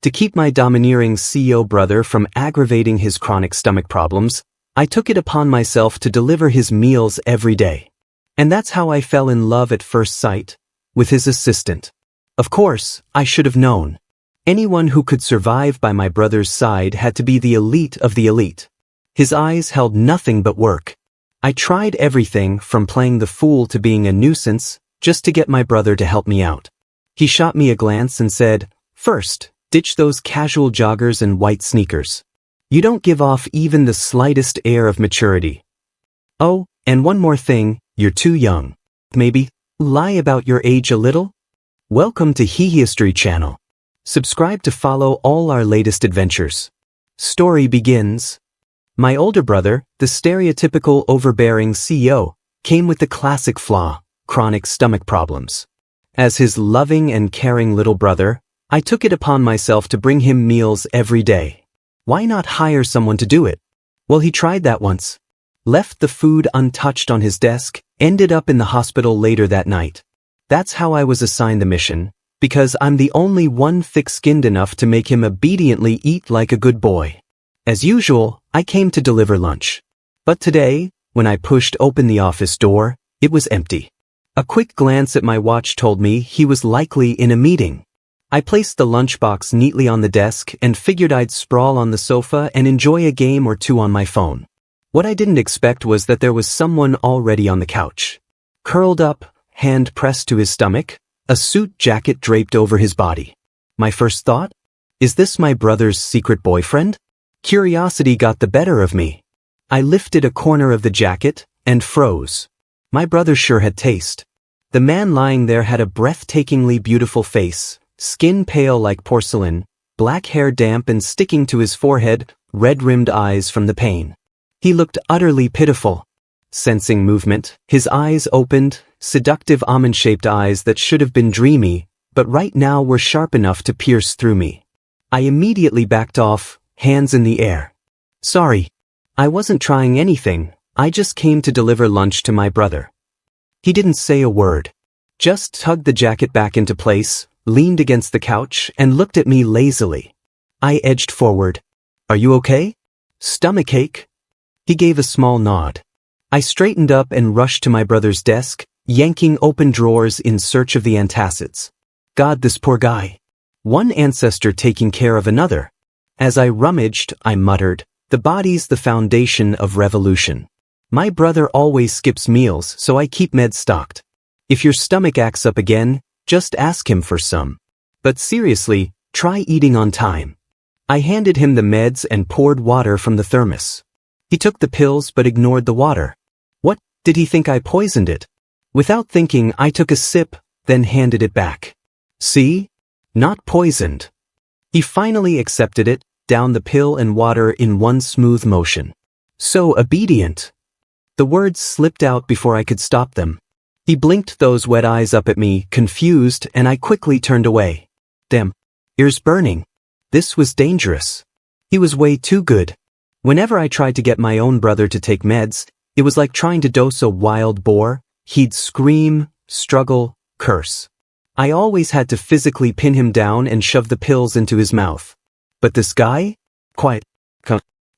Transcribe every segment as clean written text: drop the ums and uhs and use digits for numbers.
To keep my domineering CEO brother from aggravating his chronic stomach problems, I took it upon myself to deliver his meals every day. And that's how I fell in love at first sight, with his assistant. Of course, I should have known. Anyone who could survive by my brother's side had to be the elite of the elite. His eyes held nothing but work. I tried everything from playing the fool to being a nuisance, just to get my brother to help me out. He shot me a glance and said, "First, ditch those casual joggers and white sneakers. You don't give off even the slightest air of maturity. Oh, and one more thing, you're too young. Maybe, lie about your age a little?" Welcome to History Channel. Subscribe to follow all our latest adventures. Story begins. My older brother, the stereotypical overbearing CEO, came with the classic flaw, chronic stomach problems. As his loving and caring little brother, I took it upon myself to bring him meals every day. Why not hire someone to do it? Well, he tried that once. Left the food untouched on his desk, ended up in the hospital later that night. That's how I was assigned the mission, because I'm the only one thick-skinned enough to make him obediently eat like a good boy. As usual, I came to deliver lunch. But today, when I pushed open the office door, it was empty. A quick glance at my watch told me he was likely in a meeting. I placed the lunchbox neatly on the desk and figured I'd sprawl on the sofa and enjoy a game or two on my phone. What I didn't expect was that there was someone already on the couch. Curled up, hand pressed to his stomach, a suit jacket draped over his body. My first thought? Is this my brother's secret boyfriend? Curiosity got the better of me. I lifted a corner of the jacket and froze. My brother sure had taste. The man lying there had a breathtakingly beautiful face, skin pale like porcelain, black hair damp and sticking to his forehead, red-rimmed eyes from the pain. He looked utterly pitiful. Sensing movement, his eyes opened, seductive almond-shaped eyes that should have been dreamy, but right now were sharp enough to pierce through me. I immediately backed off, hands in the air. Sorry. I wasn't trying anything, I just came to deliver lunch to my brother. He didn't say a word. Just tugged the jacket back into place, leaned against the couch, and looked at me lazily. I edged forward. Are you okay? Stomachache? He gave a small nod. I straightened up and rushed to my brother's desk, yanking open drawers in search of the antacids. God, this poor guy. One ancestor taking care of another. As I rummaged, I muttered, the body's the foundation of revolution. My brother always skips meals, so I keep meds stocked. If your stomach acts up again, just ask him for some. But seriously, try eating on time. I handed him the meds and poured water from the thermos. He took the pills but ignored the water. What, did he think I poisoned it? Without thinking, I took a sip, then handed it back. See? Not poisoned. He finally accepted it, downed the pill and water in one smooth motion. So obedient. The words slipped out before I could stop them. He blinked those wet eyes up at me, confused, and I quickly turned away. Damn. Ears burning. This was dangerous. He was way too good. Whenever I tried to get my own brother to take meds, it was like trying to dose a wild boar. He'd scream, struggle, curse. I always had to physically pin him down and shove the pills into his mouth. But this guy? Quite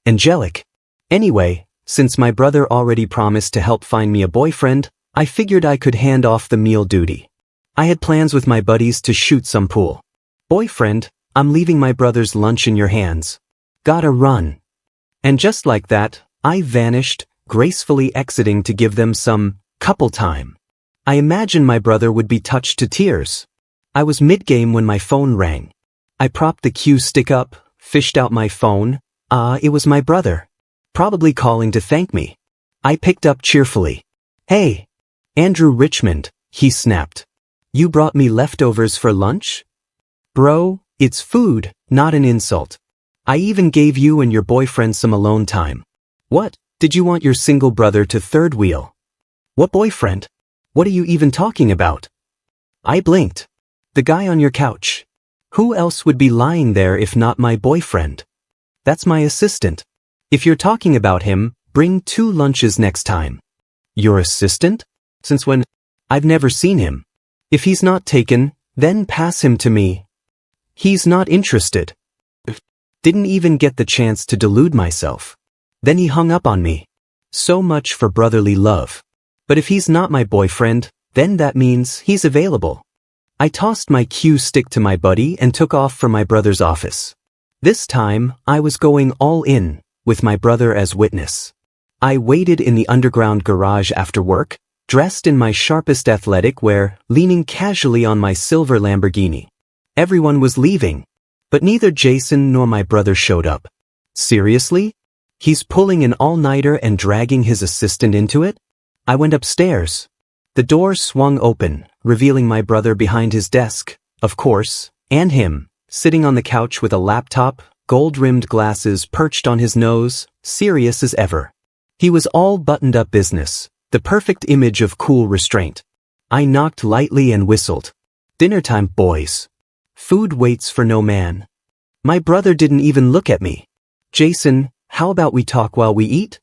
angelic. Anyway, since my brother already promised to help find me a boyfriend, I figured I could hand off the meal duty. I had plans with my buddies to shoot some pool. Boyfriend, I'm leaving my brother's lunch in your hands. Gotta run. And just like that, I vanished, gracefully exiting to give them some couple time. I imagined my brother would be touched to tears. I was mid-game when my phone rang. I propped the cue stick up, fished out my phone. It was my brother. Probably calling to thank me. I picked up cheerfully. Hey, Andrew Richmond, he snapped. You brought me leftovers for lunch? Bro, it's food, not an insult. I even gave you and your boyfriend some alone time. What, did you want your single brother to third wheel? What boyfriend? What are you even talking about? I blinked. The guy on your couch. Who else would be lying there if not my boyfriend? That's my assistant. If you're talking about him, bring 2 lunches next time. Your assistant? Since when? I've never seen him. If he's not taken, then pass him to me. He's not interested. Didn't even get the chance to delude myself. Then he hung up on me. So much for brotherly love. But if he's not my boyfriend, then that means he's available. I tossed my cue stick to my buddy and took off for my brother's office. This time, I was going all in, with my brother as witness. I waited in the underground garage after work, dressed in my sharpest athletic wear, leaning casually on my silver Lamborghini. Everyone was leaving, but neither Jason nor my brother showed up. Seriously? He's pulling an all-nighter and dragging his assistant into it? I went upstairs. The door swung open, revealing my brother behind his desk, of course, and him, sitting on the couch with a laptop, gold-rimmed glasses perched on his nose, serious as ever. He was all buttoned-up business, the perfect image of cool restraint. I knocked lightly and whistled. Dinner time, boys. Food waits for no man. My brother didn't even look at me. Jason, how about we talk while we eat?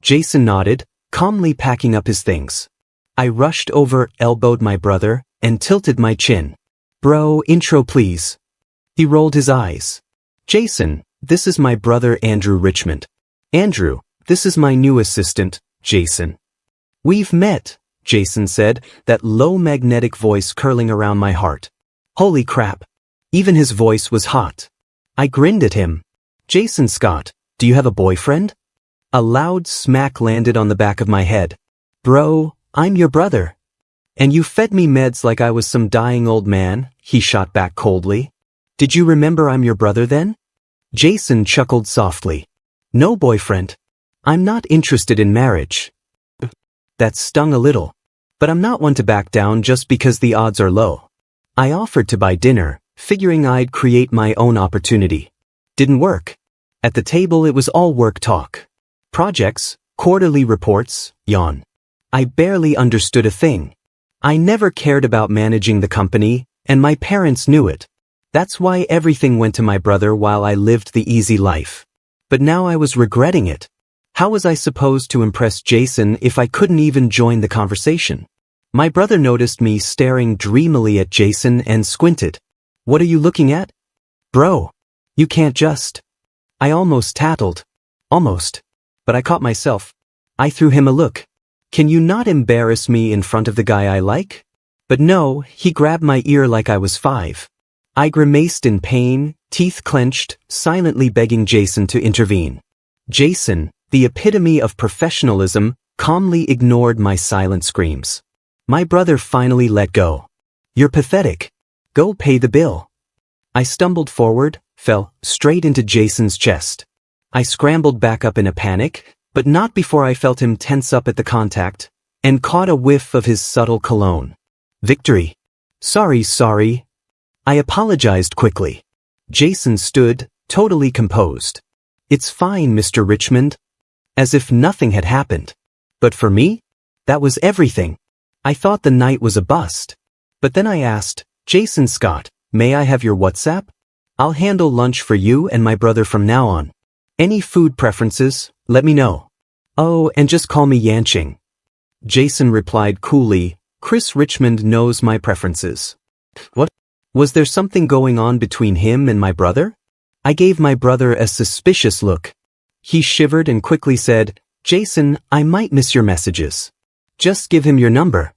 Jason nodded, calmly packing up his things. I rushed over, elbowed my brother, and tilted my chin. Bro, intro please. He rolled his eyes. Jason, this is my brother Andrew Richmond. Andrew, this is my new assistant, Jason. We've met, Jason said, that low magnetic voice curling around my heart. Holy crap. Even his voice was hot. I grinned at him. Jason Scott, do you have a boyfriend? A loud smack landed on the back of my head. Bro, I'm your brother. And you fed me meds like I was some dying old man, he shot back coldly. Did you remember I'm your brother then? Jason chuckled softly. No boyfriend. I'm not interested in marriage. That stung a little. But I'm not one to back down just because the odds are low. I offered to buy dinner, figuring I'd create my own opportunity. Didn't work. At the table it was all work talk. Projects, quarterly reports, yawn. I barely understood a thing. I never cared about managing the company, and my parents knew it. That's why everything went to my brother while I lived the easy life. But now I was regretting it. How was I supposed to impress Jason if I couldn't even join the conversation? My brother noticed me staring dreamily at Jason and squinted. What are you looking at? Bro, you can't just. I almost tattled. Almost. But I caught myself. I threw him a look. Can you not embarrass me in front of the guy I like? But no, he grabbed my ear like I was 5. I grimaced in pain, teeth clenched, silently begging Jason to intervene. Jason, the epitome of professionalism, calmly ignored my silent screams. My brother finally let go. You're pathetic. Go pay the bill. I stumbled forward, fell straight into Jason's chest. I scrambled back up in a panic, but not before I felt him tense up at the contact, and caught a whiff of his subtle cologne. Victory. Sorry. I apologized quickly. Jason stood, totally composed. It's fine, Mr. Richmond. As if nothing had happened. But for me, that was everything. I thought the night was a bust. But then I asked, Jason Scott, may I have your WhatsApp? I'll handle lunch for you and my brother from now on. Any food preferences, let me know. Oh, and just call me Yanching. Jason replied coolly, Chris Richmond knows my preferences. What? Was there something going on between him and my brother? I gave my brother a suspicious look. He shivered and quickly said, Jason, I might miss your messages. Just give him your number.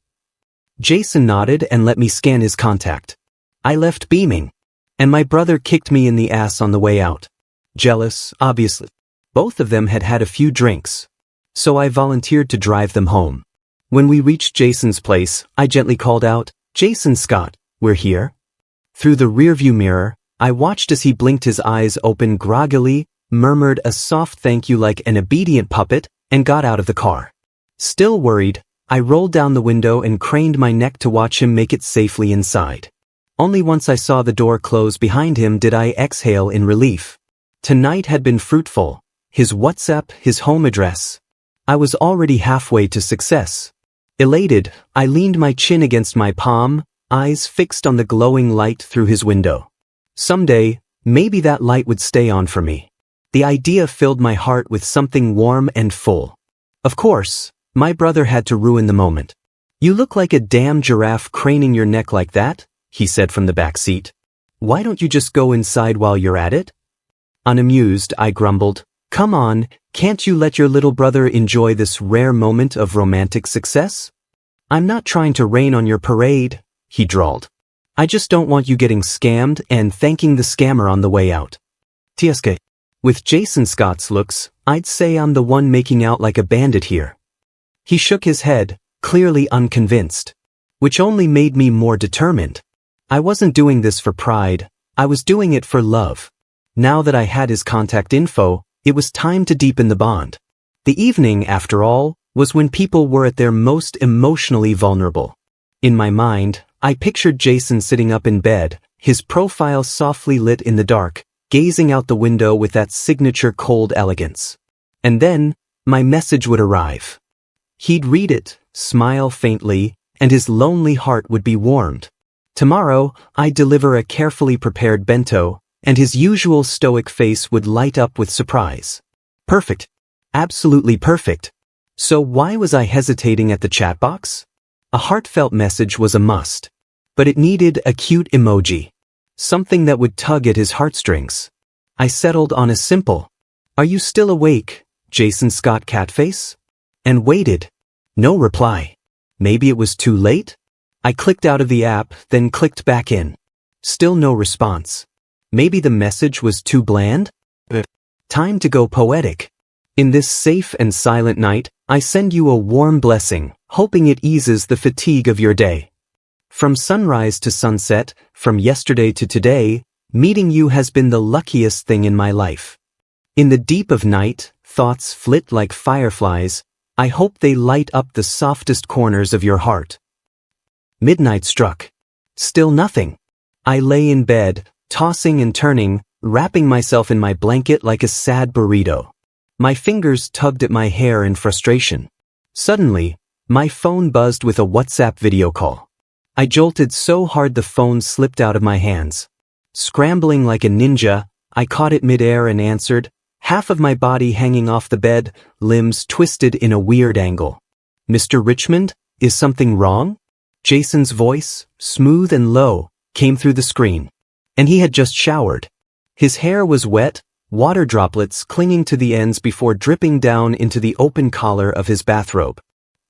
Jason nodded and let me scan his contact. I left beaming. And my brother kicked me in the ass on the way out. Jealous, obviously. Both of them had had a few drinks. So I volunteered to drive them home. When we reached Jason's place, I gently called out, Jason Scott, we're here. Through the rearview mirror, I watched as he blinked his eyes open groggily, murmured a soft thank you like an obedient puppet, and got out of the car. Still worried, I rolled down the window and craned my neck to watch him make it safely inside. Only once I saw the door close behind him did I exhale in relief. Tonight had been fruitful. His WhatsApp, his home address. I was already halfway to success. Elated, I leaned my chin against my palm, eyes fixed on the glowing light through his window. Someday, maybe that light would stay on for me. The idea filled my heart with something warm and full. Of course, my brother had to ruin the moment. You look like a damn giraffe craning your neck like that, he said from the back seat. Why don't you just go inside while you're at it? Unamused, I grumbled. Come on, can't you let your little brother enjoy this rare moment of romantic success? I'm not trying to rain on your parade, he drawled. I just don't want you getting scammed and thanking the scammer on the way out. TSK. With Jason Scott's looks, I'd say I'm the one making out like a bandit here. He shook his head, clearly unconvinced, which only made me more determined. I wasn't doing this for pride, I was doing it for love. Now that I had his contact info, it was time to deepen the bond. The evening, after all, was when people were at their most emotionally vulnerable. In my mind, I pictured Jason sitting up in bed, his profile softly lit in the dark, gazing out the window with that signature cold elegance. And then, my message would arrive. He'd read it, smile faintly, and his lonely heart would be warmed. Tomorrow, I'd deliver a carefully prepared bento, and his usual stoic face would light up with surprise. Perfect. Absolutely perfect. So why was I hesitating at the chat box? A heartfelt message was a must. But it needed a cute emoji. Something that would tug at his heartstrings. I settled on a simple, "Are you still awake, Jason Scott catface?" And waited. No reply. Maybe it was too late? I clicked out of the app, then clicked back in. Still no response. Maybe the message was too bland? Time to go poetic. In this safe and silent night, I send you a warm blessing, hoping it eases the fatigue of your day. From sunrise to sunset, from yesterday to today, meeting you has been the luckiest thing in my life. In the deep of night, thoughts flit like fireflies. I hope they light up the softest corners of your heart. Midnight struck. Still nothing. I lay in bed, tossing and turning, wrapping myself in my blanket like a sad burrito. My fingers tugged at my hair in frustration. Suddenly, my phone buzzed with a WhatsApp video call. I jolted so hard the phone slipped out of my hands. Scrambling like a ninja, I caught it midair and answered, half of my body hanging off the bed, limbs twisted in a weird angle. "Mr. Richmond, is something wrong?" Jason's voice, smooth and low, came through the screen. And he had just showered. His hair was wet, water droplets clinging to the ends before dripping down into the open collar of his bathrobe.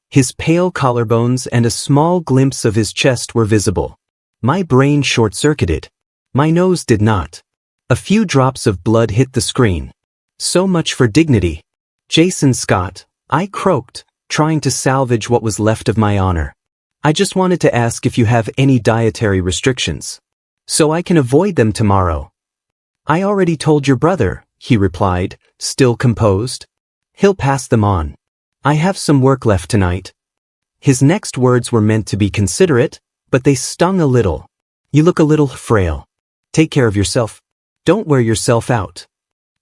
His pale collarbones and a small glimpse of his chest were visible. My brain short-circuited. My nose did not. A few drops of blood hit the screen. So much for dignity. "Jason Scott," I croaked, trying to salvage what was left of my honor. "I just wanted to ask if you have any dietary restrictions, so I can avoid them tomorrow." "I already told your brother," he replied, still composed. "He'll pass them on. I have some work left tonight." His next words were meant to be considerate, but they stung a little. "You look a little frail. Take care of yourself. Don't wear yourself out."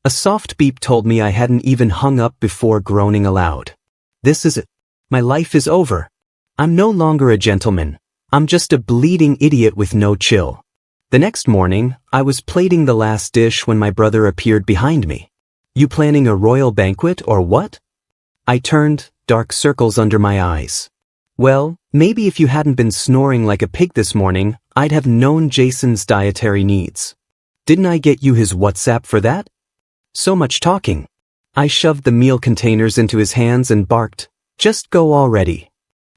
A soft beep told me I hadn't even hung up before groaning aloud. "This is it. My life is over. I'm no longer a gentleman. I'm just a bleeding idiot with no chill." The next morning, I was plating the last dish when my brother appeared behind me. "You planning a royal banquet or what?" I turned, dark circles under my eyes. Well, maybe if you hadn't been snoring like a pig this morning, I'd have known Jason's dietary needs. Didn't I get you his WhatsApp for that? So much talking. I shoved the meal containers into his hands and barked, "Just go already."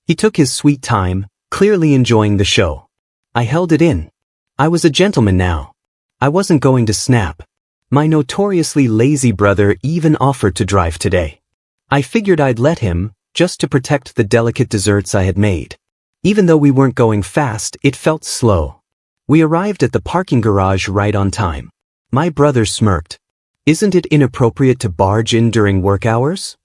He took his sweet time, clearly enjoying the show. I held it in. I was a gentleman now. I wasn't going to snap. My notoriously lazy brother even offered to drive today. I figured I'd let him, just to protect the delicate desserts I had made. Even though we weren't going fast, it felt slow. We arrived at the parking garage right on time. My brother smirked. "Isn't it inappropriate to barge in during work hours?"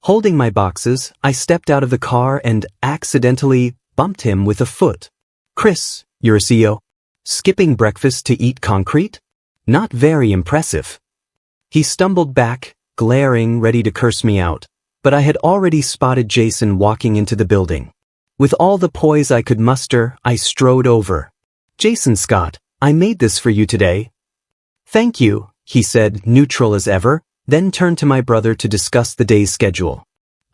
Holding my boxes, I stepped out of the car and accidentally bumped him with a foot. "Chris, you're a CEO? Skipping breakfast to eat concrete? Not very impressive." He stumbled back, glaring, ready to curse me out, but I had already spotted Jason walking into the building. With all the poise I could muster, I strode over. "Jason Scott, I made this for you today." "Thank you," he said, neutral as ever, then turned to my brother to discuss the day's schedule.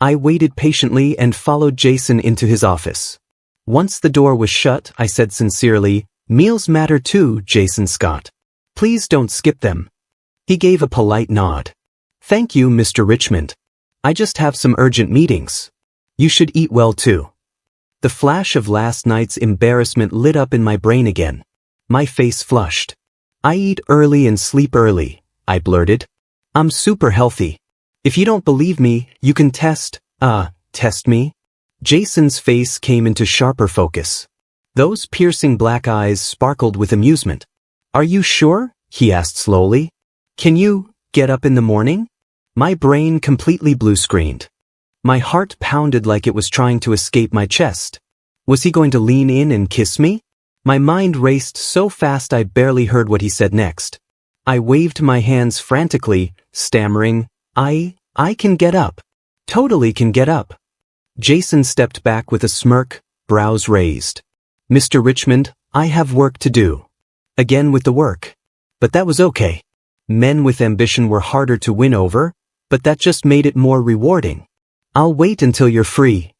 I waited patiently and followed Jason into his office. Once the door was shut, I said sincerely, Meals matter too, Jason Scott. Please don't skip them. He gave a polite nod. Thank you, Mr. Richmond. I just have some urgent meetings. You should eat well too. The flash of last night's embarrassment lit up in my brain again. My face flushed. I eat early and sleep early, I blurted. I'm super healthy. If you don't believe me, you can test me? Jason's face came into sharper focus. Those piercing black eyes sparkled with amusement. Are you sure? He asked slowly. Can you get up in the morning? My brain completely blue-screened. My heart pounded like it was trying to escape my chest. Was he going to lean in and kiss me? My mind raced so fast I barely heard what he said next. I waved my hands frantically, stammering, I can get up. Totally can get up. Jason stepped back with a smirk, brows raised. Mr. Richmond, I have work to do. Again with the work. But that was okay. Men with ambition were harder to win over, but that just made it more rewarding. I'll wait until you're free.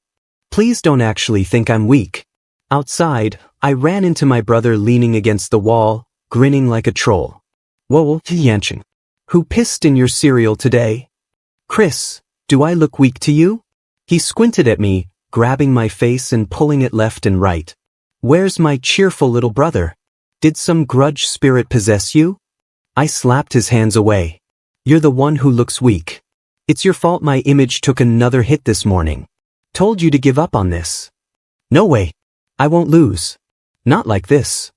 Please don't actually think I'm weak. Outside, I ran into my brother leaning against the wall, grinning like a troll. Whoa, Yanchin. Who pissed in your cereal today? Chris, do I look weak to you? He squinted at me, grabbing my face and pulling it left and right. Where's my cheerful little brother? Did some grudge spirit possess you? I slapped his hands away. You're the one who looks weak. It's your fault my image took another hit this morning. Told you to give up on this. No way. I won't lose. Not like this.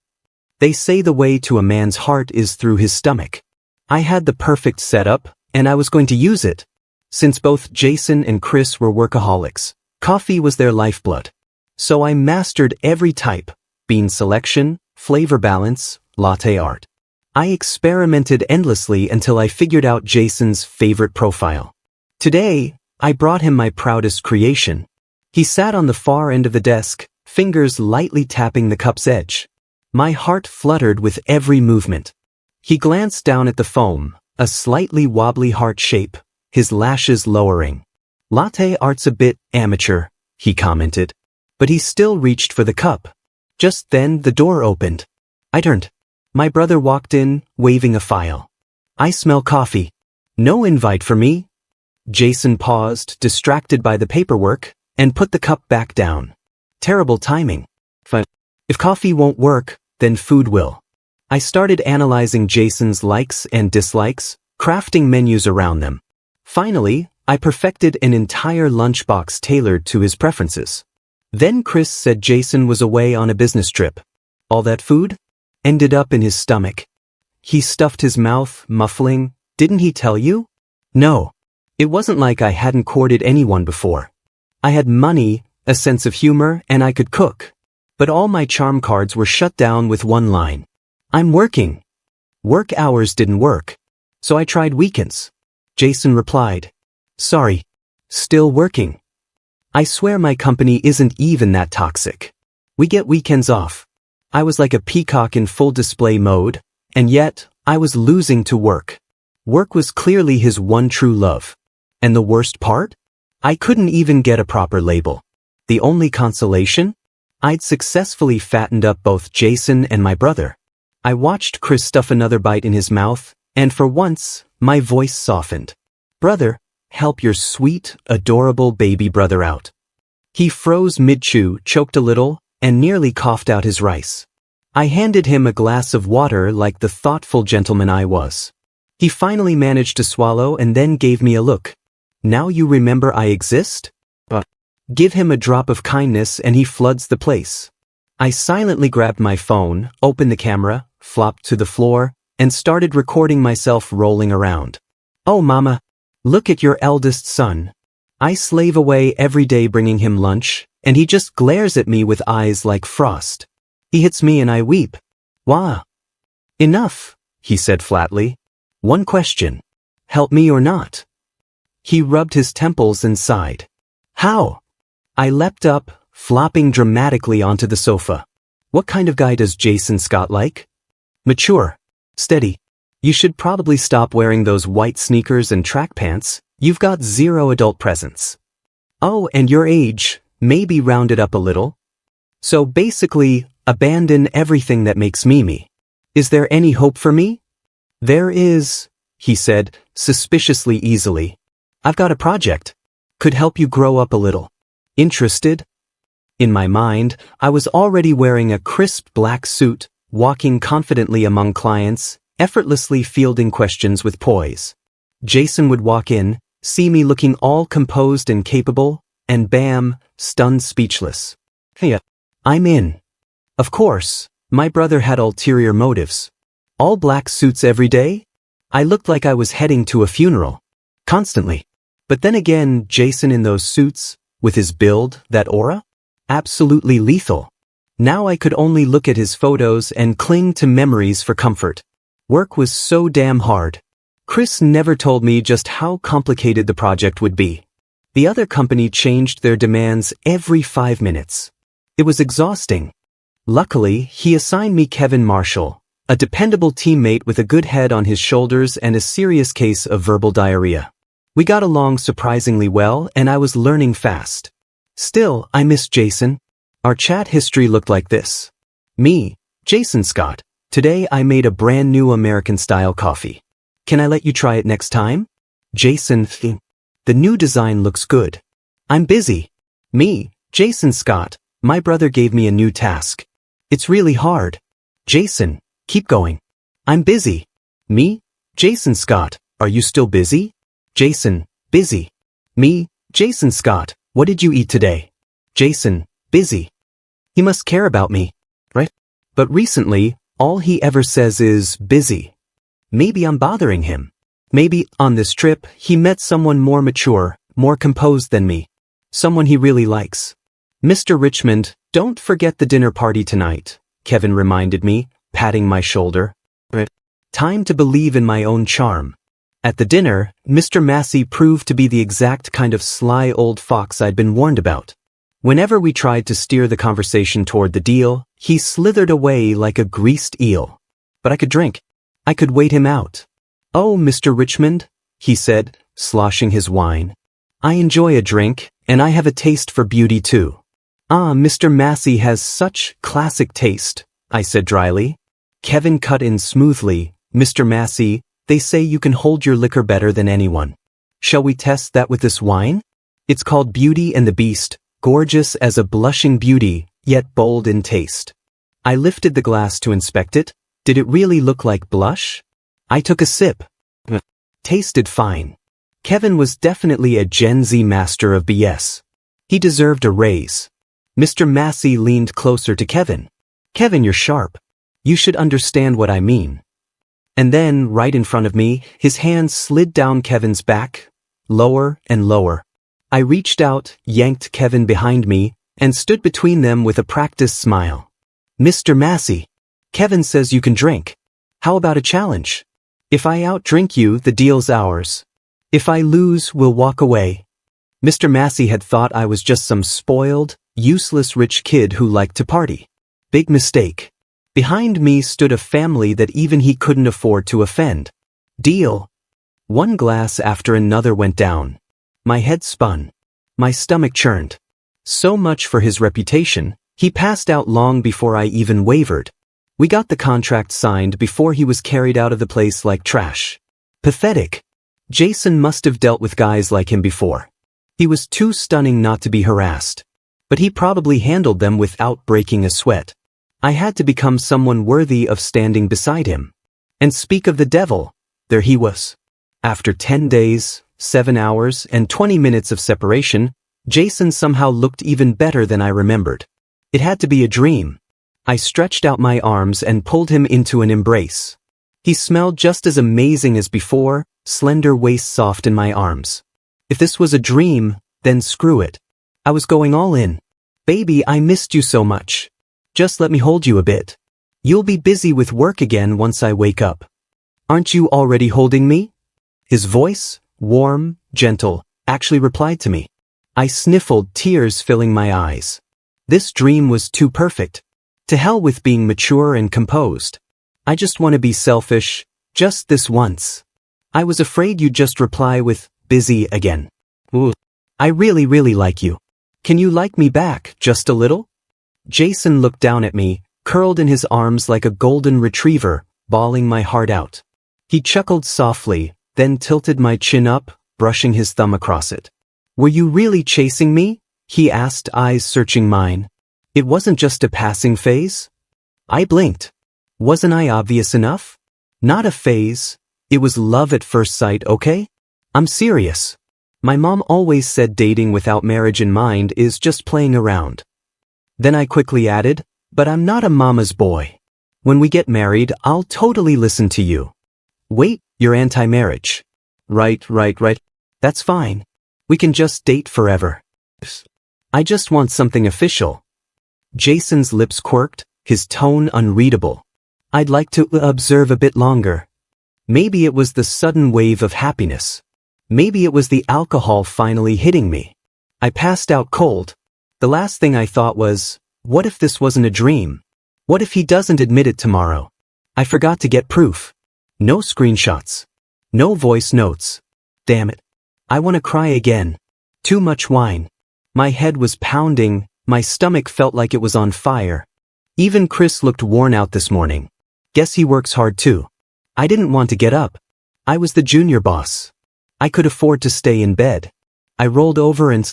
They say the way to a man's heart is through his stomach. I had the perfect setup, and I was going to use it. Since both Jason and Chris were workaholics, coffee was their lifeblood. So I mastered every type: bean selection, flavor balance, latte art. I experimented endlessly until I figured out Jason's favorite profile. Today, I brought him my proudest creation. He sat on the far end of the desk, fingers lightly tapping the cup's edge. My heart fluttered with every movement. He glanced down at the foam, a slightly wobbly heart shape, his lashes lowering. Latte art's a bit amateur, he commented. But he still reached for the cup. Just then the door opened. I turned. My brother walked in, waving a file. I smell coffee. No invite for me? Jason paused, distracted by the paperwork, and put the cup back down. Terrible timing. If coffee won't work, then food will. I started analyzing Jason's likes and dislikes, crafting menus around them. Finally, I perfected an entire lunchbox tailored to his preferences. Then Chris said Jason was away on a business trip. All that food ended up in his stomach. He stuffed his mouth, muffling, "Didn't he tell you?" No. It wasn't like I hadn't courted anyone before. I had money, a sense of humor, and I could cook. But all my charm cards were shut down with one line. I'm working. Work hours didn't work. So I tried weekends. Jason replied, Sorry. Still working. I swear my company isn't even that toxic. We get weekends off. I was like a peacock in full display mode, and yet, I was losing to work. Work was clearly his one true love. And the worst part? I couldn't even get a proper label. The only consolation? I'd successfully fattened up both Jason and my brother. I watched Chris stuff another bite in his mouth, and for once, my voice softened. Brother, help your sweet, adorable baby brother out. He froze mid-chew, choked a little, and nearly coughed out his rice. I handed him a glass of water like the thoughtful gentleman I was. He finally managed to swallow and then gave me a look. Now you remember I exist? Give him a drop of kindness and he floods the place. I silently grabbed my phone, opened the camera, flopped to the floor, and started recording myself rolling around. Oh mama, look at your eldest son. I slave away every day bringing him lunch, and he just glares at me with eyes like frost. He hits me and I weep. Wah. Enough, he said flatly. One question. Help me or not? He rubbed his temples and sighed. How? I leapt up, flopping dramatically onto the sofa. What kind of guy does Jason Scott like? Mature. Steady. You should probably stop wearing those white sneakers and track pants. You've got zero adult presence. Oh, and your age, maybe round it up a little. So basically, Abandon everything that makes me me. Is there any hope for me? There is, he said, suspiciously easily. I've got a project. Could help you grow up a little. Interested? In my mind, I was already wearing a crisp black suit, walking confidently among clients, effortlessly fielding questions with poise. Jason would walk in, see me looking all composed and capable, and bam, stunned speechless. Hey, I'm in. Of course, my brother had ulterior motives. All black suits every day? I looked like I was heading to a funeral. Constantly. But then again, Jason in those suits, with his build, that aura? Absolutely lethal. Now I could only look at his photos and cling to memories for comfort. Work was so damn hard. Chris never told me just how complicated the project would be. The other company changed their demands every 5 minutes. It was exhausting. Luckily, he assigned me Kevin Marshall, a dependable teammate with a good head on his shoulders and a serious case of verbal diarrhea. We got along surprisingly well, and I was learning fast. Still, I missed Jason. Our chat history looked like this. Me, Jason Scott. Today I made a brand new American-style coffee. Can I let you try it next time? Jason, the new design looks good. I'm busy. Me, Jason Scott. My brother gave me a new task. It's really hard. Jason, keep going. I'm busy. Me, Jason Scott. Are you still busy? Jason, busy. Me, Jason Scott. What did you eat today? Jason, busy. He must care about me, right? But recently, all he ever says is busy. Maybe I'm bothering him. Maybe, on this trip, he met someone more mature, more composed than me. Someone he really likes. Mr. Richmond, don't forget the dinner party tonight, Kevin reminded me, patting my shoulder. Time to believe in my own charm. At the dinner, Mr. Massey proved to be the exact kind of sly old fox I'd been warned about. Whenever we tried to steer the conversation toward the deal, he slithered away like a greased eel. But I could drink. I could wait him out. Oh, Mr. Richmond, he said, sloshing his wine. I enjoy a drink, and I have a taste for beauty too. Ah, Mr. Massey has such classic taste, I said dryly. Kevin cut in smoothly. Mr. Massey, they say you can hold your liquor better than anyone. Shall we test that with this wine? It's called Beauty and the Beast, gorgeous as a blushing beauty, yet bold in taste. I lifted the glass to inspect it. Did it really look like blush? I took a sip. Tasted fine. Kevin was definitely a Gen Z master of BS. He deserved a raise. Mr. Massey leaned closer to Kevin. Kevin, you're sharp. You should understand what I mean. And then, right in front of me, his hand slid down Kevin's back, lower and lower. I reached out, yanked Kevin behind me, and stood between them with a practiced smile. Mr. Massey, Kevin says you can drink. How about a challenge? If I outdrink you, the deal's ours. If I lose, we'll walk away. Mr. Massey had thought I was just some spoiled, useless rich kid who liked to party. Big mistake. Behind me stood a family that even he couldn't afford to offend. Deal. One glass after another went down. My head spun. My stomach churned. So much for his reputation. He passed out long before I even wavered. We got the contract signed before he was carried out of the place like trash. Pathetic. Jason must have dealt with guys like him before. He was too stunning not to be harassed. But he probably handled them without breaking a sweat. I had to become someone worthy of standing beside him. And speak of the devil, there he was. After 10 days, 7 hours, and 20 minutes of separation, Jason somehow looked even better than I remembered. It had to be a dream. I stretched out my arms and pulled him into an embrace. He smelled just as amazing as before, slender waist soft in my arms. If this was a dream, then screw it. I was going all in. Baby, I missed you so much. Just let me hold you a bit. You'll be busy with work again once I wake up. Aren't you already holding me? His voice, warm, gentle, actually replied to me. I sniffled, tears filling my eyes. This dream was too perfect. To hell with being mature and composed. I just want to be selfish, just this once. I was afraid you'd just reply with, busy again. Ooh. I really like you. Can you like me back, just a little? Jason looked down at me, curled in his arms like a golden retriever, bawling my heart out. He chuckled softly, then tilted my chin up, brushing his thumb across it. "Were you really chasing me?" he asked, eyes searching mine. "It wasn't just a passing phase?" I blinked. Wasn't I obvious enough? Not a phase. It was love at first sight, okay? I'm serious. My mom always said dating without marriage in mind is just playing around. Then I quickly added, "But I'm not a mama's boy. When we get married, I'll totally listen to you." "Wait, you're anti-marriage." Right. That's fine. We can just date forever. I just want something official." Jason's lips quirked, his tone unreadable. "I'd like to observe a bit longer." Maybe it was the sudden wave of happiness. Maybe it was the alcohol finally hitting me. I passed out cold. The last thing I thought was, what if this wasn't a dream? What if he doesn't admit it tomorrow? I forgot to get proof. No screenshots. No voice notes. Damn it. I want to cry again. Too much wine. My head was pounding, my stomach felt like it was on fire. Even Chris looked worn out this morning. Guess he works hard too. I didn't want to get up. I was the junior boss. I could afford to stay in bed. I rolled over and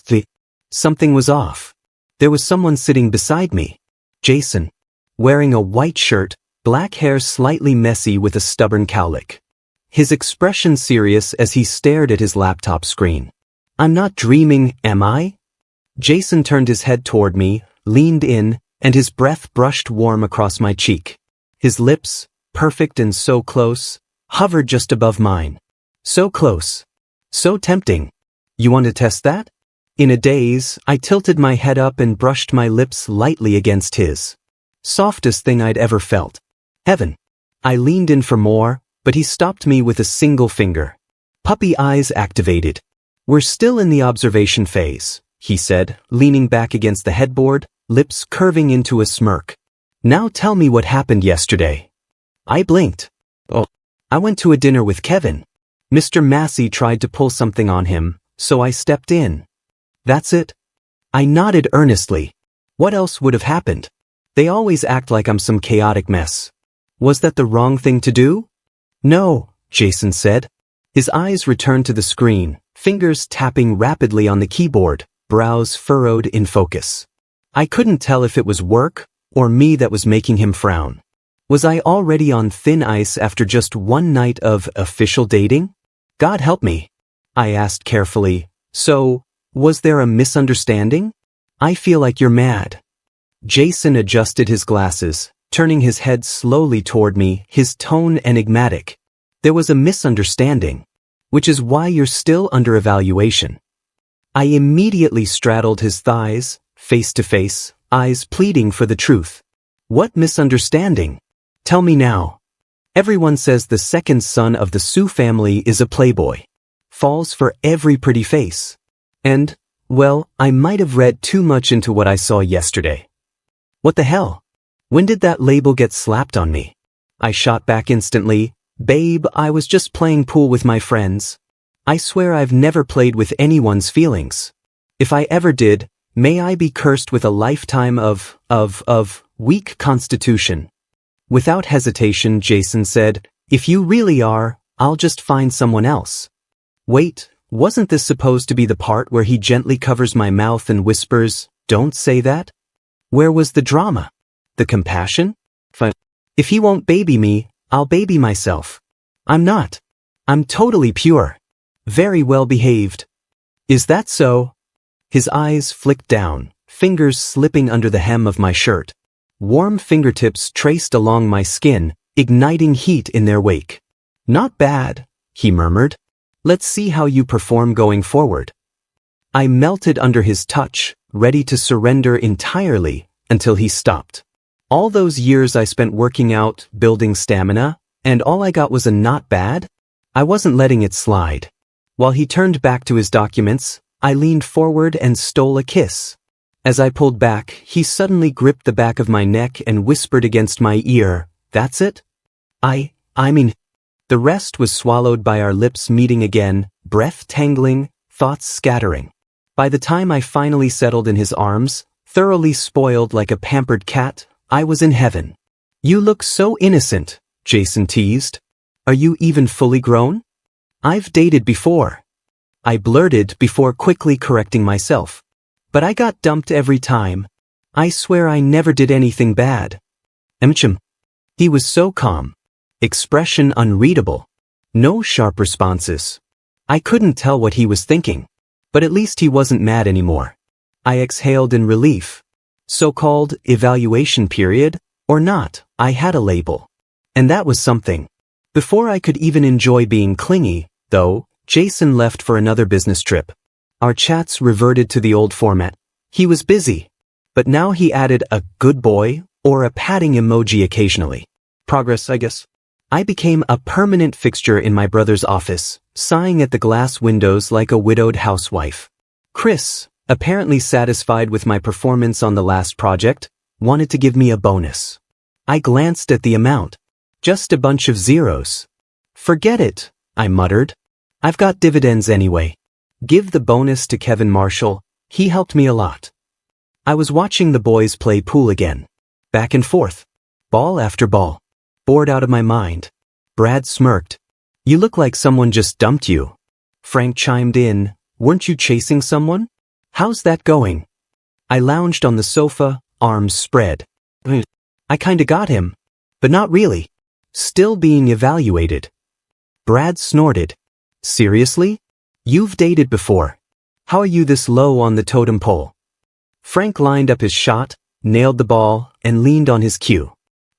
something was off. There was someone sitting beside me. Jason. Wearing a white shirt, black hair slightly messy with a stubborn cowlick. His expression serious as he stared at his laptop screen. "I'm not dreaming, am I?" Jason turned his head toward me, leaned in, and his breath brushed warm across my cheek. His lips, perfect and so close, hovered just above mine. So close. So tempting. "You want to test that?" In a daze, I tilted my head up and brushed my lips lightly against his. Softest thing I'd ever felt. Heaven. I leaned in for more, but he stopped me with a single finger. Puppy eyes activated. "We're still in the observation phase," he said, leaning back against the headboard, lips curving into a smirk. "Now tell me what happened yesterday." I blinked. "Oh, I went to a dinner with Kevin. Mr. Massey tried to pull something on him, so I stepped in." "That's it?" I nodded earnestly. What else would have happened? They always act like I'm some chaotic mess. Was that the wrong thing to do? "No," Jason said. His eyes returned to the screen, fingers tapping rapidly on the keyboard, brows furrowed in focus. I couldn't tell if it was work or me that was making him frown. Was I already on thin ice after just one night of official dating? God help me. I asked carefully, "So, was there a misunderstanding? I feel like you're mad." Jason adjusted his glasses, turning his head slowly toward me, his tone enigmatic. "There was a misunderstanding, which is why you're still under evaluation." I immediately straddled his thighs, face to face, eyes pleading for the truth. "What misunderstanding? Tell me now." "Everyone says the second son of the Sue family is a playboy. Falls for every pretty face. And, well, I might have read too much into what I saw yesterday." "What the hell? When did that label get slapped on me?" I shot back instantly. "Babe, I was just playing pool with my friends. I swear I've never played with anyone's feelings. If I ever did, may I be cursed with a lifetime of weak constitution." Without hesitation, Jason said, "If you really are, I'll just find someone else." Wait, wasn't this supposed to be the part where he gently covers my mouth and whispers, "Don't say that"? Where was the drama? The compassion? If he won't baby me, I'll baby myself. I'm not. I'm totally pure. Very well behaved. Is that so? His eyes flicked down, fingers slipping under the hem of my shirt. Warm fingertips traced along my skin, igniting heat in their wake. "Not bad," he murmured. "Let's see how you perform going forward." I melted under his touch, ready to surrender entirely, until he stopped. All those years I spent working out, building stamina, and all I got was a "not bad"? I wasn't letting it slide. While he turned back to his documents, I leaned forward and stole a kiss. As I pulled back, he suddenly gripped the back of my neck and whispered against my ear, "That's it?" I mean, the rest was swallowed by our lips meeting again, breath tangling, thoughts scattering. By the time I finally settled in his arms, thoroughly spoiled like a pampered cat, I was in heaven. You look so innocent, Jason teased. Are you even fully grown? I've dated before. I blurted before quickly correcting myself. But I got dumped every time. I swear I never did anything bad. He was so calm. Expression unreadable. No sharp responses. I couldn't tell what he was thinking. But at least he wasn't mad anymore. I exhaled in relief. So-called evaluation period, or not, I had a label. And that was something. Before I could even enjoy being clingy, though, Jason left for another business trip. Our chats reverted to the old format. He was busy. But now he added a good boy or a patting emoji occasionally. Progress, I guess. I became a permanent fixture in my brother's office, sighing at the glass windows like a widowed housewife. Chris, apparently satisfied with my performance on the last project, wanted to give me a bonus. I glanced at the amount. Just a bunch of zeros. Forget it, I muttered. I've got dividends anyway. Give the bonus to Kevin Marshall, he helped me a lot. I was watching the boys play pool again. Back and forth. Ball after ball. Bored out of my mind. Brad smirked. You look like someone just dumped you. Frank chimed in. Weren't you chasing someone? How's that going? I lounged on the sofa, arms spread. I kinda got him. But not really. Still being evaluated. Brad snorted. Seriously? You've dated before. How are you this low on the totem pole? Frank lined up his shot, nailed the ball, and leaned on his cue.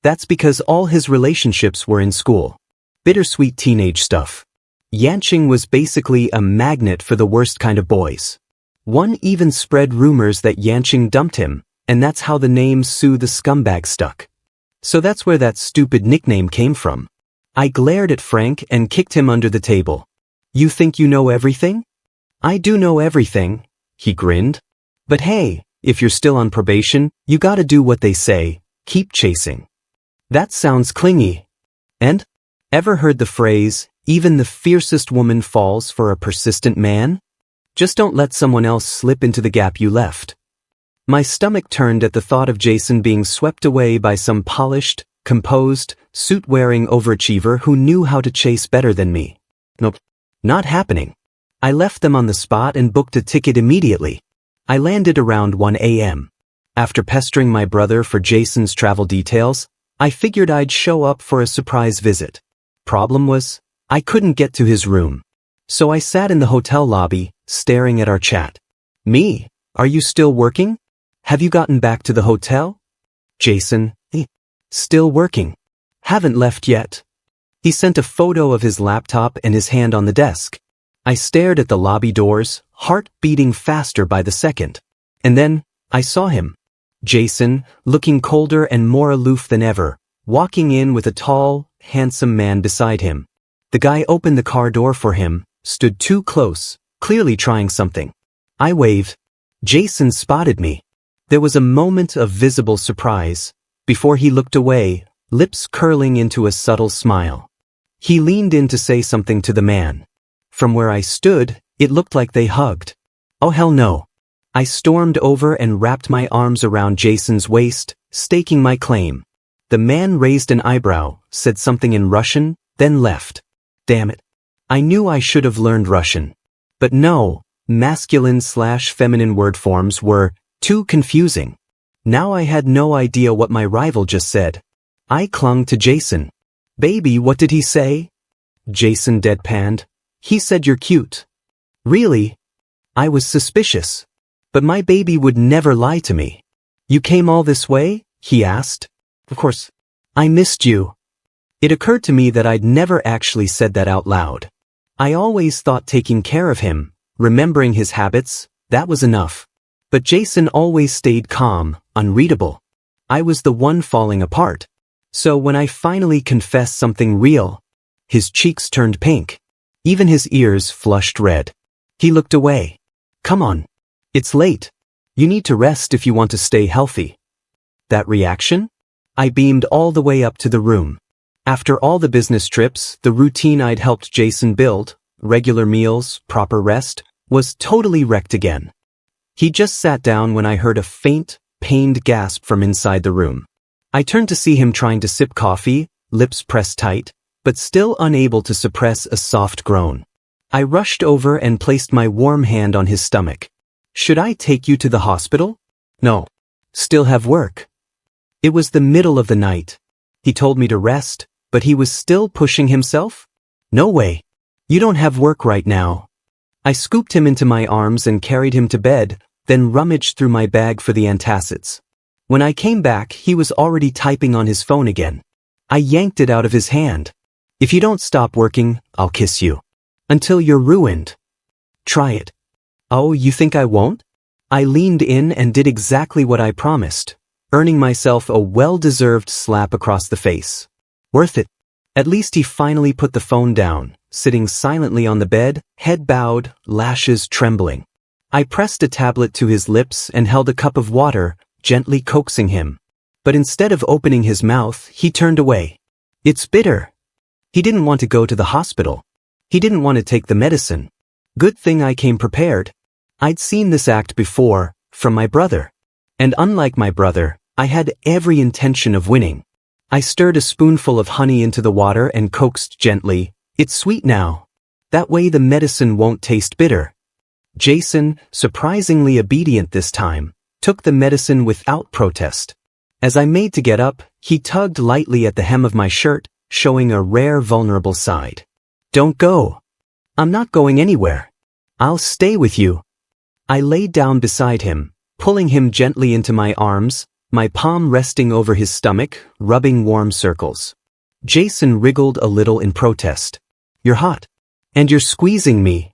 That's because all his relationships were in school. Bittersweet teenage stuff. Yanching was basically a magnet for the worst kind of boys. One even spread rumors that Yanching dumped him, and that's how the name Sue the Scumbag stuck. So that's where that stupid nickname came from. I glared at Frank and kicked him under the table. You think you know everything? I do know everything, he grinned. But hey, if you're still on probation, you gotta do what they say, keep chasing. That sounds clingy. And? Ever heard the phrase, even the fiercest woman falls for a persistent man? Just don't let someone else slip into the gap you left. My stomach turned at the thought of Jason being swept away by some polished, composed, suit-wearing overachiever who knew how to chase better than me. Nope. Not happening. I left them on the spot and booked a ticket immediately. I landed around 1 a.m. After pestering my brother for Jason's travel details, I figured I'd show up for a surprise visit. Problem was, I couldn't get to his room. So I sat in the hotel lobby, staring at our chat. Me? Are you still working? Have you gotten back to the hotel? Jason, still working. Haven't left yet. He sent a photo of his laptop and his hand on the desk. I stared at the lobby doors, heart beating faster by the second. And then, I saw him. Jason, looking colder and more aloof than ever, walking in with a tall, handsome man beside him. The guy opened the car door for him, stood too close, clearly trying something. I waved. Jason spotted me. There was a moment of visible surprise, before he looked away, lips curling into a subtle smile. He leaned in to say something to the man. From where I stood, it looked like they hugged. Oh hell no. I stormed over and wrapped my arms around Jason's waist, staking my claim. The man raised an eyebrow, said something in Russian, then left. Damn it. I knew I should have learned Russian. But no, masculine/feminine word forms were too confusing. Now I had no idea what my rival just said. I clung to Jason. Baby, what did he say? Jason deadpanned. He said you're cute. Really? I was suspicious. But my baby would never lie to me. You came all this way? He asked. Of course. I missed you. It occurred to me that I'd never actually said that out loud. I always thought taking care of him, remembering his habits, that was enough. But Jason always stayed calm, unreadable. I was the one falling apart. So when I finally confessed something real, his cheeks turned pink. Even his ears flushed red. He looked away. Come on. It's late. You need to rest if you want to stay healthy. That reaction? I beamed all the way up to the room. After all the business trips, the routine I'd helped Jason build, regular meals, proper rest, was totally wrecked again. He just sat down when I heard a faint, pained gasp from inside the room. I turned to see him trying to sip coffee, lips pressed tight, but still unable to suppress a soft groan. I rushed over and placed my warm hand on his stomach. Should I take you to the hospital? No. Still have work. It was the middle of the night. He told me to rest, but he was still pushing himself? No way. You don't have work right now. I scooped him into my arms and carried him to bed, then rummaged through my bag for the antacids. When I came back, he was already typing on his phone again. I yanked it out of his hand. If you don't stop working, I'll kiss you. Until you're ruined. Try it. Oh, you think I won't? I leaned in and did exactly what I promised, earning myself a well-deserved slap across the face. Worth it. At least he finally put the phone down, sitting silently on the bed, head bowed, lashes trembling. I pressed a tablet to his lips and held a cup of water, gently coaxing him. But instead of opening his mouth, he turned away. It's bitter. He didn't want to go to the hospital. He didn't want to take the medicine. Good thing I came prepared. I'd seen this act before, from my brother. And unlike my brother, I had every intention of winning. I stirred a spoonful of honey into the water and coaxed gently, "It's sweet now. That way the medicine won't taste bitter." Jason, surprisingly obedient this time, took the medicine without protest. As I made to get up, he tugged lightly at the hem of my shirt, showing a rare vulnerable side. Don't go. I'm not going anywhere. I'll stay with you. I laid down beside him, pulling him gently into my arms, my palm resting over his stomach, rubbing warm circles. Jason wriggled a little in protest. You're hot. And you're squeezing me.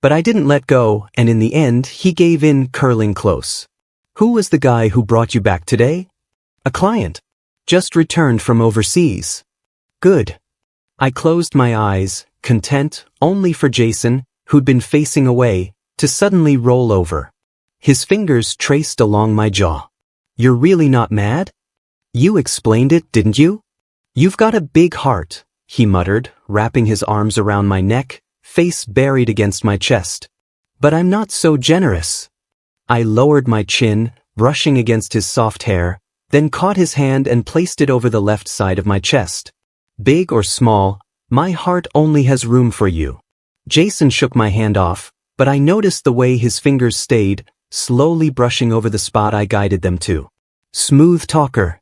But I didn't let go, and in the end, he gave in, curling close. Who was the guy who brought you back today? A client. Just returned from overseas. Good. I closed my eyes, content, only for Jason, who'd been facing away, to suddenly roll over. His fingers traced along my jaw. You're really not mad? You explained it, didn't you? You've got a big heart, he muttered, wrapping his arms around my neck, face buried against my chest. But I'm not so generous. I lowered my chin, brushing against his soft hair, then caught his hand and placed it over the left side of my chest. Big or small, my heart only has room for you. Jason shook my hand off, but I noticed the way his fingers stayed, slowly brushing over the spot I guided them to. Smooth talker.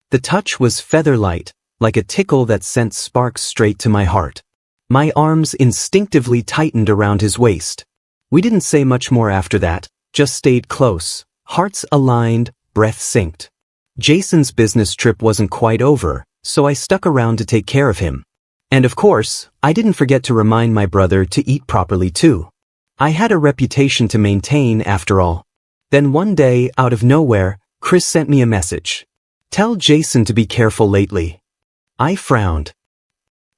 The touch was feather-light, like a tickle that sent sparks straight to my heart. My arms instinctively tightened around his waist. We didn't say much more after that, just stayed close, hearts aligned, breath synced. Jason's business trip wasn't quite over, so I stuck around to take care of him. And of course, I didn't forget to remind my brother to eat properly too. I had a reputation to maintain after all. Then one day, out of nowhere, Chris sent me a message. Tell Jason to be careful lately. I frowned.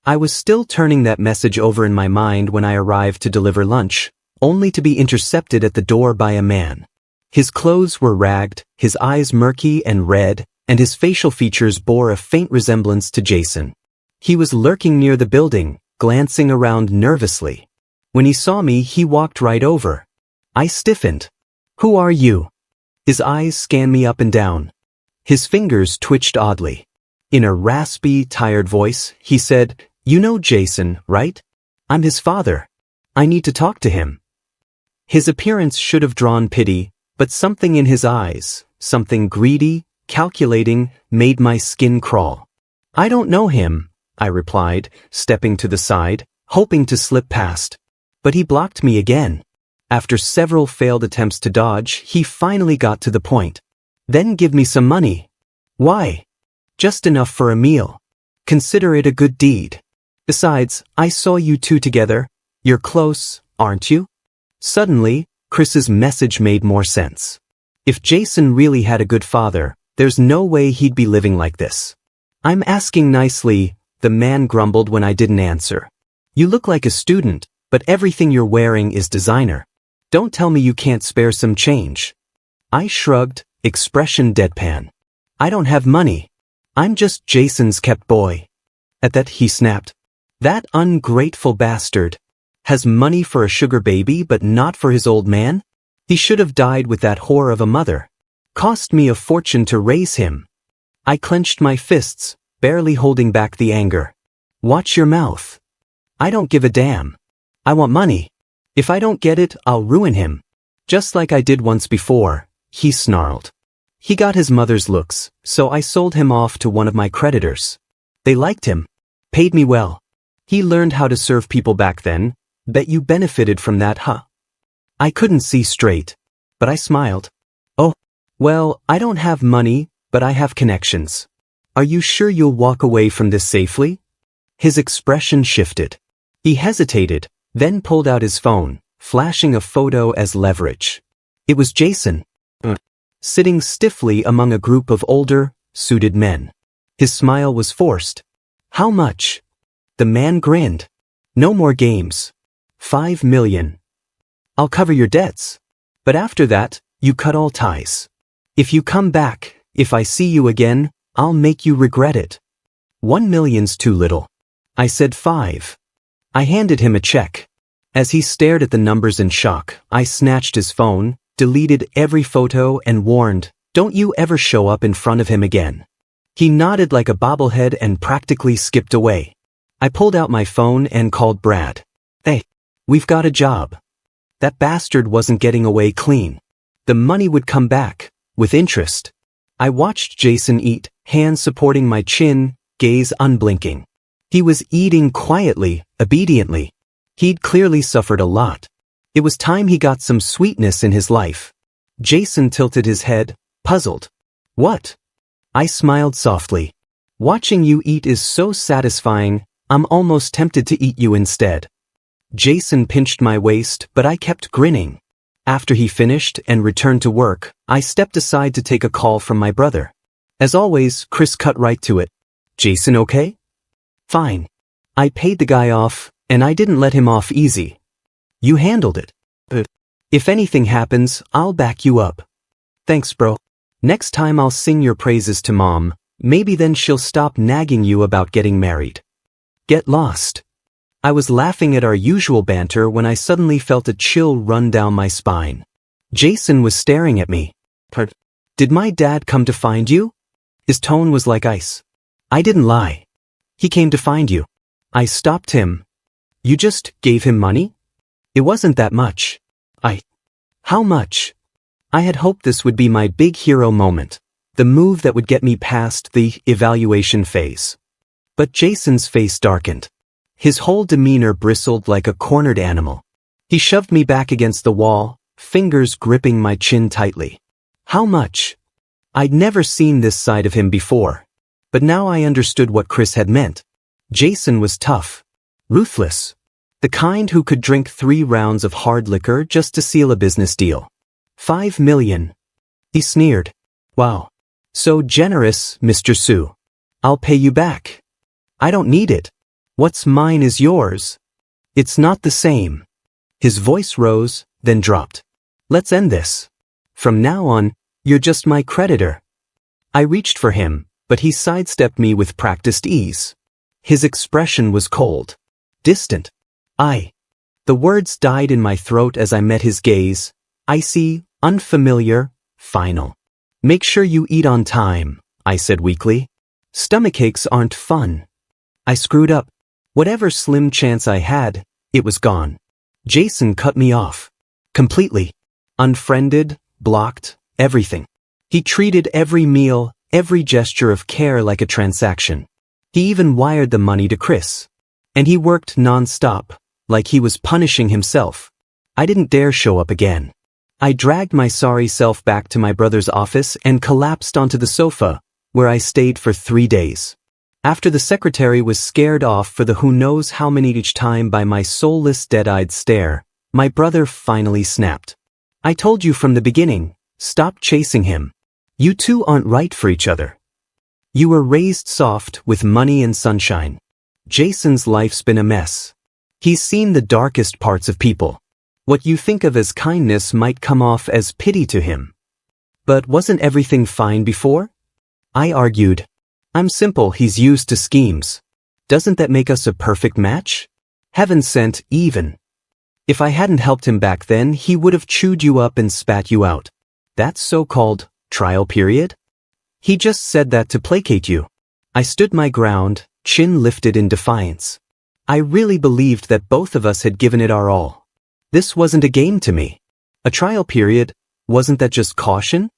I was still turning that message over in my mind when I arrived to deliver lunch, only to be intercepted at the door by a man. His clothes were ragged, his eyes murky and red, and his facial features bore a faint resemblance to Jason. He was lurking near the building, glancing around nervously. When he saw me, he walked right over. I stiffened. Who are you? His eyes scanned me up and down. His fingers twitched oddly. In a raspy, tired voice, he said, You know Jason, right? I'm his father. I need to talk to him. His appearance should have drawn pity, but something in his eyes, something greedy, calculating, made my skin crawl. I don't know him, I replied, stepping to the side, hoping to slip past. But he blocked me again. After several failed attempts to dodge, he finally got to the point. Then give me some money. Why? Just enough for a meal. Consider it a good deed. Besides, I saw you two together. You're close, aren't you? Suddenly, Chris's message made more sense. If Jason really had a good father, there's no way he'd be living like this. I'm asking nicely, the man grumbled when I didn't answer. You look like a student, but everything you're wearing is designer. Don't tell me you can't spare some change. I shrugged, expression deadpan. I don't have money. I'm just Jason's kept boy. At that he snapped. That ungrateful bastard. Has money for a sugar baby but not for his old man? He should have died with that whore of a mother. Cost me a fortune to raise him. I clenched my fists, barely holding back the anger. Watch your mouth. I don't give a damn. I want money. If I don't get it, I'll ruin him. Just like I did once before, he snarled. He got his mother's looks, so I sold him off to one of my creditors. They liked him. Paid me well. He learned how to serve people back then. Bet you benefited from that, huh? I couldn't see straight, but I smiled. Oh, well, I don't have money, but I have connections. Are you sure you'll walk away from this safely? His expression shifted. He hesitated, then pulled out his phone, flashing a photo as leverage. It was Jason, sitting stiffly among a group of older, suited men. His smile was forced. How much? The man grinned. No more games. 5 million. I'll cover your debts. But after that, you cut all ties. If you come back, if I see you again, I'll make you regret it. 1 million's too little. I said 5. I handed him a check. As he stared at the numbers in shock, I snatched his phone, deleted every photo and warned, don't you ever show up in front of him again. He nodded like a bobblehead and practically skipped away. I pulled out my phone and called Brad. Hey, we've got a job. That bastard wasn't getting away clean. The money would come back, with interest. I watched Jason eat, hands supporting my chin, gaze unblinking. He was eating quietly, obediently. He'd clearly suffered a lot. It was time he got some sweetness in his life. Jason tilted his head, puzzled. What? I smiled softly. Watching you eat is so satisfying, I'm almost tempted to eat you instead. Jason pinched my waist, but I kept grinning. After he finished and returned to work, I stepped aside to take a call from my brother. As always, Chris cut right to it. Jason okay? Fine. I paid the guy off, and I didn't let him off easy. You handled it. But if anything happens, I'll back you up. Thanks, bro. Next time I'll sing your praises to Mom, maybe then she'll stop nagging you about getting married. Get lost. I was laughing at our usual banter when I suddenly felt a chill run down my spine. Jason was staring at me. Did my dad come to find you? His tone was like ice. I didn't lie. He came to find you. I stopped him. You just gave him money? It wasn't that much. How much? I had hoped this would be my big hero moment, the move that would get me past the evaluation phase. But Jason's face darkened. His whole demeanor bristled like a cornered animal. He shoved me back against the wall, fingers gripping my chin tightly. How much? I'd never seen this side of him before. But now I understood what Chris had meant. Jason was tough. Ruthless. The kind who could drink 3 rounds of hard liquor just to seal a business deal. 5 million. He sneered. Wow. So generous, Mr. Sue. I'll pay you back. I don't need it. What's mine is yours. It's not the same. His voice rose, then dropped. Let's end this. From now on, you're just my creditor. I reached for him, but he sidestepped me with practiced ease. His expression was cold. Distant. The words died in my throat as I met his gaze. Icy, unfamiliar, final. Make sure you eat on time, I said weakly. Stomachaches aren't fun. I screwed up. Whatever slim chance I had, it was gone. Jason cut me off. Completely. Unfriended, blocked, everything. He treated every meal, every gesture of care like a transaction. He even wired the money to Chris. And he worked non-stop, like he was punishing himself. I didn't dare show up again. I dragged my sorry self back to my brother's office and collapsed onto the sofa, where I stayed for 3 days. After the secretary was scared off for the who knows how many each time by my soulless dead-eyed stare, my brother finally snapped. I told you from the beginning, stop chasing him. You two aren't right for each other. You were raised soft with money and sunshine. Jason's life's been a mess. He's seen the darkest parts of people. What you think of as kindness might come off as pity to him. But wasn't everything fine before? I argued. I'm simple, he's used to schemes. Doesn't that make us a perfect match? Heaven sent, even. If I hadn't helped him back then, he would have chewed you up and spat you out. That so-called trial period? He just said that to placate you. I stood my ground, chin lifted in defiance. I really believed that both of us had given it our all. This wasn't a game to me. A trial period, wasn't that just caution?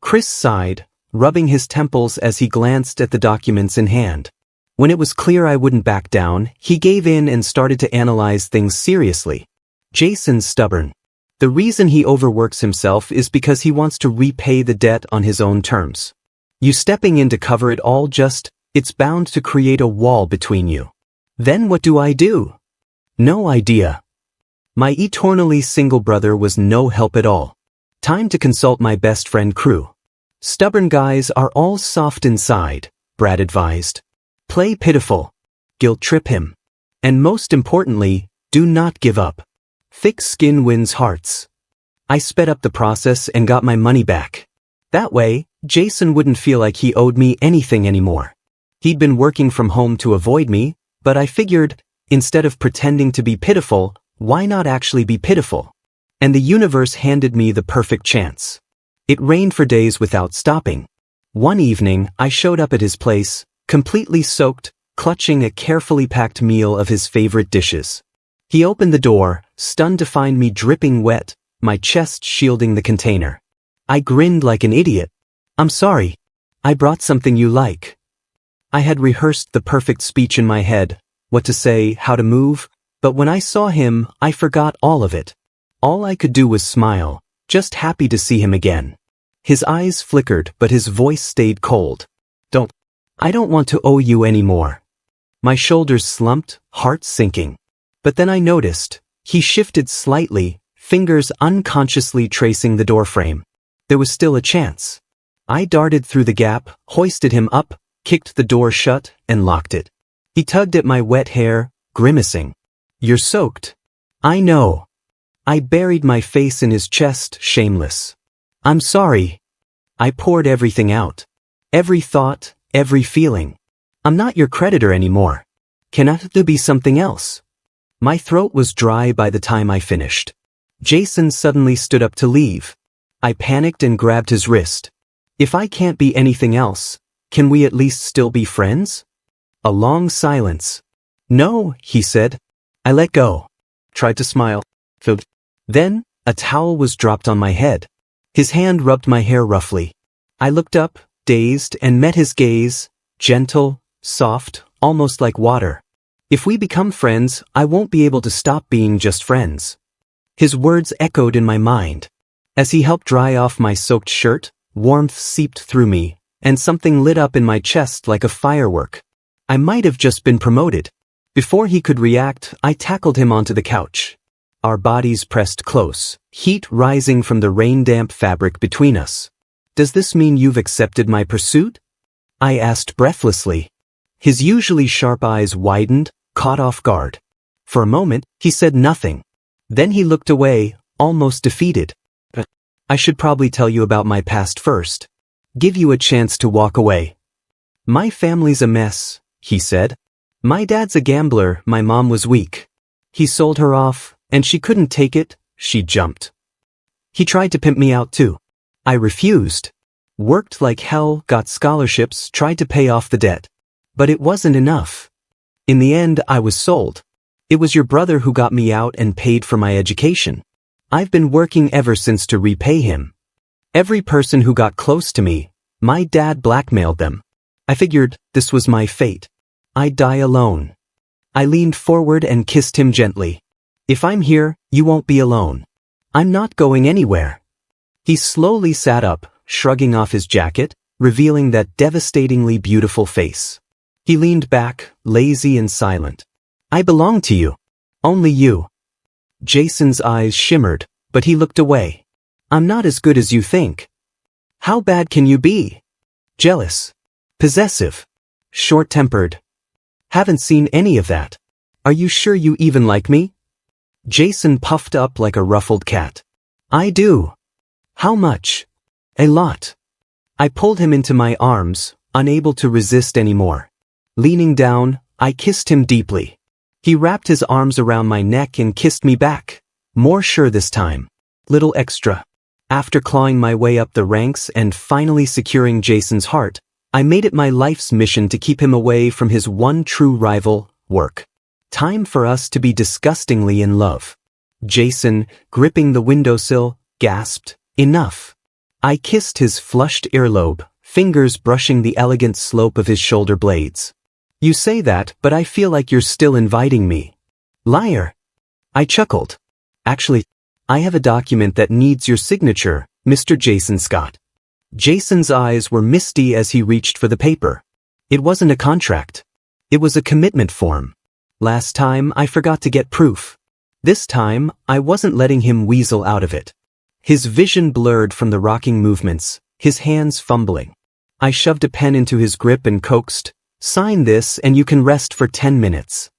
Chris sighed, rubbing his temples as he glanced at the documents in hand. When it was clear I wouldn't back down, he gave in and started to analyze things seriously. Jason's stubborn. The reason he overworks himself is because he wants to repay the debt on his own terms. You stepping in to cover it all it's bound to create a wall between you. Then what do I do? No idea. My eternally single brother was no help at all. Time to consult my best friend crew. Stubborn guys are all soft inside, Brad advised. Play pitiful. Guilt trip him. And most importantly, do not give up. Thick skin wins hearts. I sped up the process and got my money back. That way, Jason wouldn't feel like he owed me anything anymore. He'd been working from home to avoid me, but I figured, instead of pretending to be pitiful, why not actually be pitiful? And the universe handed me the perfect chance. It rained for days without stopping. One evening, I showed up at his place, completely soaked, clutching a carefully packed meal of his favorite dishes. He opened the door, stunned to find me dripping wet, my chest shielding the container. I grinned like an idiot. I'm sorry. I brought something you like. I had rehearsed the perfect speech in my head, what to say, how to move, but when I saw him, I forgot all of it. All I could do was smile, just happy to see him again. His eyes flickered, but his voice stayed cold. I don't want to owe you any more. My shoulders slumped, heart sinking. But then I noticed, he shifted slightly, fingers unconsciously tracing the doorframe. There was still a chance. I darted through the gap, hoisted him up, kicked the door shut, and locked it. He tugged at my wet hair, grimacing. You're soaked. I know. I buried my face in his chest, shameless. I'm sorry. I poured everything out. Every thought, every feeling. I'm not your creditor anymore. Cannot there be something else? My throat was dry by the time I finished. Jason suddenly stood up to leave. I panicked and grabbed his wrist. If I can't be anything else, can we at least still be friends? A long silence. No, he said. I let go. Tried to smile. Then, a towel was dropped on my head. His hand rubbed my hair roughly. I looked up, dazed, and met his gaze, gentle, soft, almost like water. If we become friends, I won't be able to stop being just friends. His words echoed in my mind. As he helped dry off my soaked shirt, warmth seeped through me, and something lit up in my chest like a firework. I might have just been promoted. Before he could react, I tackled him onto the couch. Our bodies pressed close, heat rising from the rain-damp fabric between us. Does this mean you've accepted my pursuit? I asked breathlessly. His usually sharp eyes widened, caught off guard. For a moment, he said nothing. Then he looked away, almost defeated. I should probably tell you about my past first. Give you a chance to walk away. My family's a mess, he said. My dad's a gambler, my mom was weak. He sold her off, and she couldn't take it, she jumped. He tried to pimp me out too. I refused. Worked like hell, got scholarships, tried to pay off the debt. But it wasn't enough. In the end, I was sold. It was your brother who got me out and paid for my education. I've been working ever since to repay him. Every person who got close to me, my dad blackmailed them. I figured this was my fate. I'd die alone. I leaned forward and kissed him gently. If I'm here, you won't be alone. I'm not going anywhere. He slowly sat up, shrugging off his jacket, revealing that devastatingly beautiful face. He leaned back, lazy and silent. I belong to you. Only you. Jason's eyes shimmered, but he looked away. I'm not as good as you think. How bad can you be? Jealous. Possessive. Short-tempered. Haven't seen any of that. Are you sure you even like me? Jason puffed up like a ruffled cat. I do. How much? A lot. I pulled him into my arms, unable to resist anymore. Leaning down, I kissed him deeply. He wrapped his arms around my neck and kissed me back. More sure this time. Little extra. After clawing my way up the ranks and finally securing Jason's heart, I made it my life's mission to keep him away from his one true rival, work. Time for us to be disgustingly in love. Jason, gripping the windowsill, gasped, "Enough." I kissed his flushed earlobe, fingers brushing the elegant slope of his shoulder blades. "You say that, but I feel like you're still inviting me." "Liar." I chuckled. "Actually, I have a document that needs your signature, Mr. Jason Scott." Jason's eyes were misty as he reached for the paper. It wasn't a contract. It was a commitment form. Last time, I forgot to get proof. This time, I wasn't letting him weasel out of it. His vision blurred from the rocking movements, his hands fumbling. I shoved a pen into his grip and coaxed, "Sign this and you can rest for 10 minutes.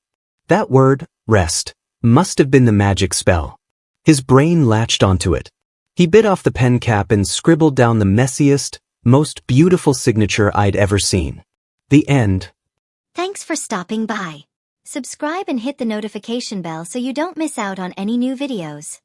That word, rest, must have been the magic spell. His brain latched onto it. He bit off the pen cap and scribbled down the messiest, most beautiful signature I'd ever seen. The end. Thanks for stopping by. Subscribe and hit the notification bell so you don't miss out on any new videos.